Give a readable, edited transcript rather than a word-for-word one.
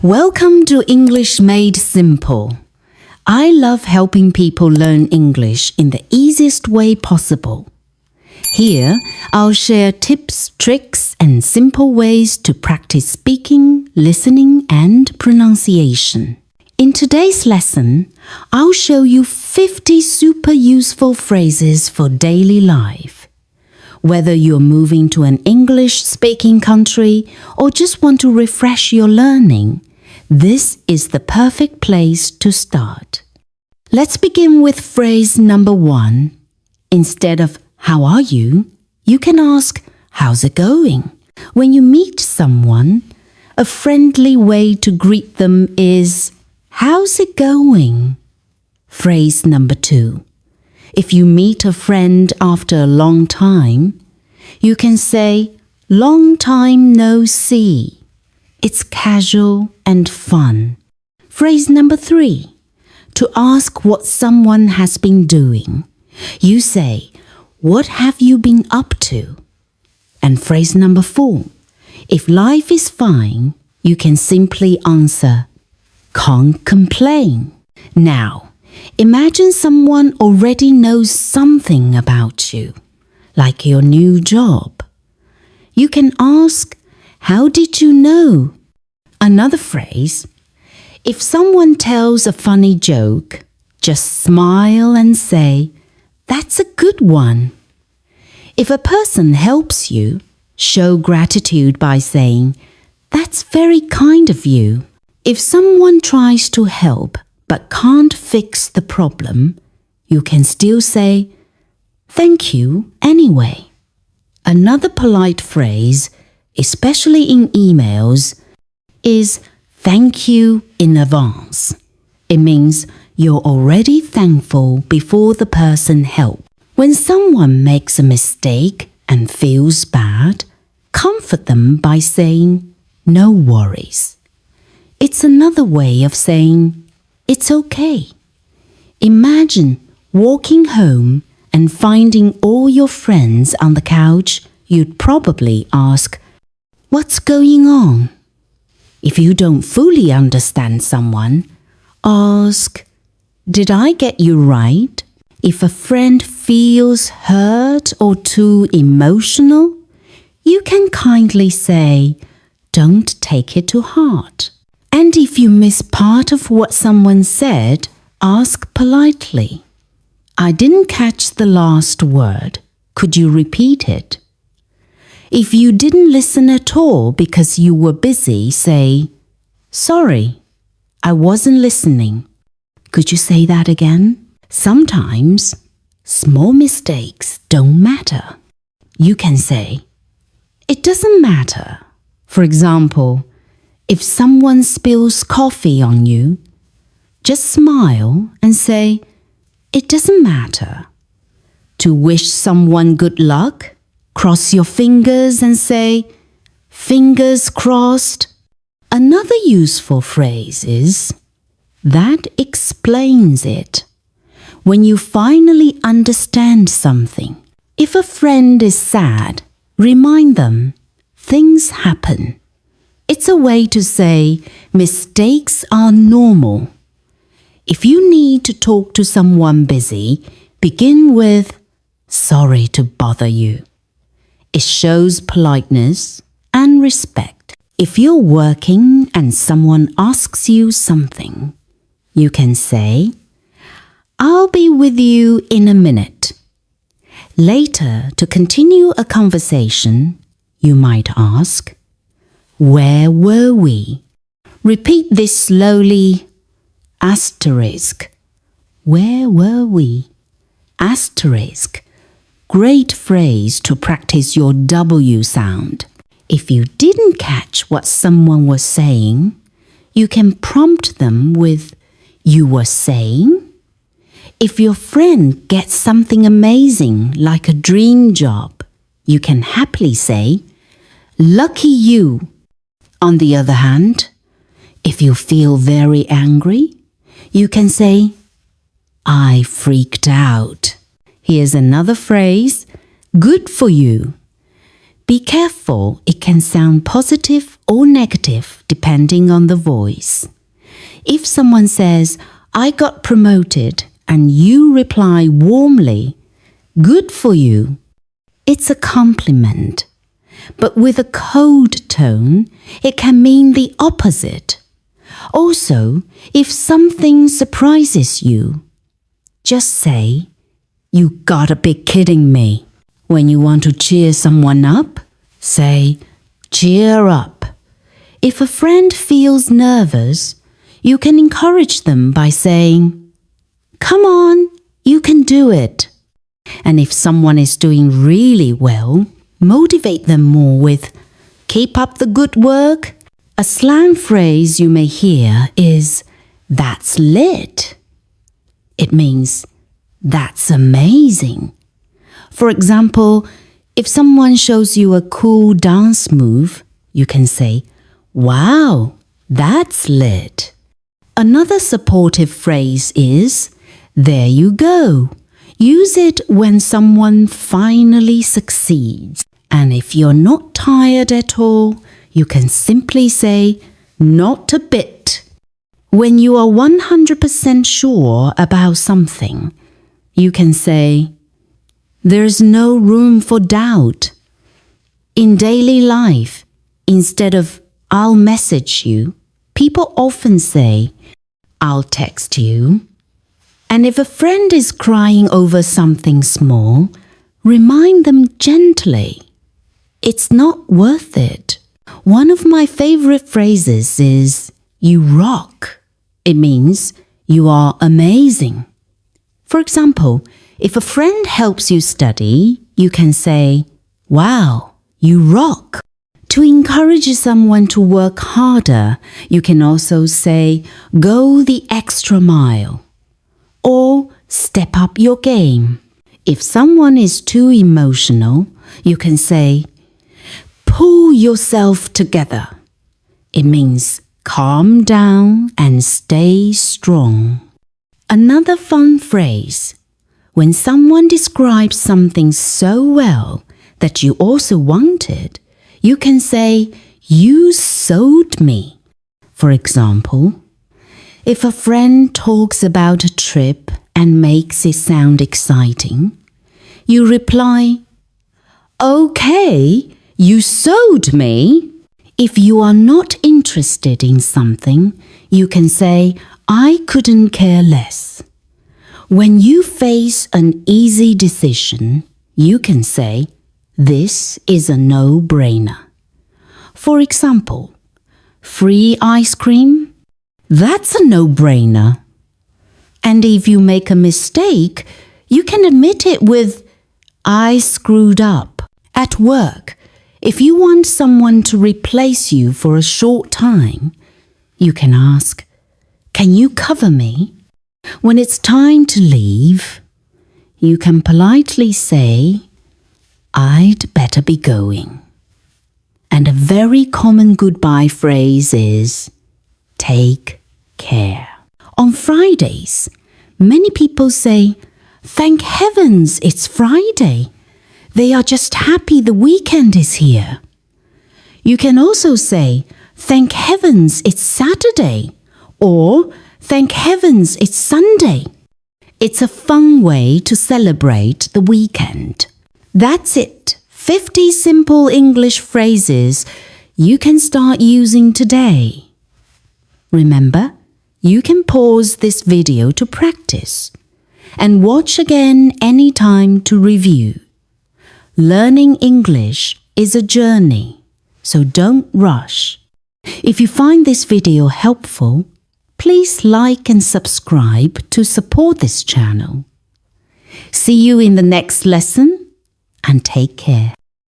Welcome to English Made Simple. I love helping people learn English in the easiest way possible. Here, I'll share tips, tricks, and simple ways to practice speaking, listening, and pronunciation. In today's lesson, I'll show you 50 super useful phrases for daily life. Whether you're moving to an English-speaking country or just want to refresh your learning, this is the perfect place to start. Let's begin with phrase number 1. Instead of "How are you?" you can ask "How's it going?" When you meet someone, a friendly way to greet them is "How's it going?" Phrase number 2. If you meet a friend after a long time, you can say "Long time no see." It's casual and fun. Phrase number 3. To ask what someone has been doing, you say, "What have you been up to?" And phrase number 4. If life is fine, you can simply answer, "Can't complain." Now, imagine someone already knows something about you, like your new job. You can ask, "How did you know?" Another phrase, if someone tells a funny joke, just smile and say, "That's a good one." If a person helps you, show gratitude by saying, "That's very kind of you." If someone tries to help but can't fix the problem, you can still say, "Thank you anyway." Another polite phrase, especially in emails, is "Thank you in advance." It means you're already thankful before the person helps. When someone makes a mistake and feels bad, comfort them by saying, "No worries." It's another way of saying, "It's okay." Imagine walking home and finding all your friends on the couch. You'd probably ask, "What's going on?" If you don't fully understand someone, ask, "Did I get you right?" If a friend feels hurt or too emotional, you can kindly say, "Don't take it to heart." And if you miss part of what someone said, ask politely, "I didn't catch the last word. Could you repeat it?" If you didn't listen at all because you were busy, say, "Sorry, I wasn't listening. Could you say that again?" Sometimes, small mistakes don't matter. You can say, "It doesn't matter." For example, if someone spills coffee on you, just smile and say, "It doesn't matter." To wish someone good luck, cross your fingers and say, "Fingers crossed." Another useful phrase is, "That explains it." When you finally understand something, if a friend is sad, remind them, "Things happen." It's a way to say mistakes are normal. If you need to talk to someone busy, begin with, "Sorry to bother you." It shows politeness and respect. If you're working and someone asks you something, you can say, "I'll be with you in a minute." Later, to continue a conversation, you might ask, "Where were we?" Repeat this slowly. Asterisk. Where were we? Asterisk. Great phrase to practice your W sound. If you didn't catch what someone was saying, you can prompt them with, "You were saying?" If your friend gets something amazing like a dream job, you can happily say, "Lucky you." On the other hand, if you feel very angry, you can say, "I freaked out." Here's another phrase, "Good for you." Be careful, it can sound positive or negative depending on the voice. If someone says, I got promoted, and you reply warmly, good for you, it's a compliment. But with a cold tone, it can mean the opposite. Also, if something surprises you, just say, you gotta be kidding me. When you want to cheer someone up, say, cheer up. If a friend feels nervous, you can encourage them by saying, come on, you can do it. And if someone is doing really well, motivate them more with, keep up the good work. A slang phrase you may hear is, that's lit. It means, that's amazing. For example, if someone shows you a cool dance move, you can say, wow, that's lit. Another supportive phrase is, there you go. Use it when someone finally succeeds. And if you're not tired at all, you can simply say, not a bit. When you are 100% sure about something, you can say, there's no room for doubt. In daily life, instead of I'll message you, people often say, I'll text you. And if a friend is crying over something small, remind them gently. It's not worth it. One of my favorite phrases is, you rock. It means you are amazing. For example, if a friend helps you study, you can say, wow, you rock. To encourage someone to work harder, you can also say, go the extra mile. Or step up your game. If someone is too emotional, you can say, pull yourself together. It means calm down and stay strong. Another fun phrase. When someone describes something so well that you also wanted, you can say, you sold me. For example, if a friend talks about a trip and makes it sound exciting, you reply, okay, you sold me. If you are not interested in something, you can say, I couldn't care less. When you face an easy decision, you can say, this is a no-brainer. For example, free ice cream? That's a no-brainer. And if you make a mistake, you can admit it with, I screwed up. At work, if you want someone to replace you for a short time, you can ask, can you cover me? When it's time to leave, you can politely say, I'd better be going. And a very common goodbye phrase is, take care. On Fridays, many people say, thank heavens it's Friday. They are just happy the weekend is here. You can also say, thank heavens it's Saturday, or thank heavens it's Sunday. It's a fun way to celebrate the weekend. That's it. 50 simple English phrases you can start using today. Remember, you can pause this video to practice and watch again anytime to review. Learning English is a journey, so don't rush. If you find this video helpful, please like and subscribe to support this channel. See you in the next lesson and take care.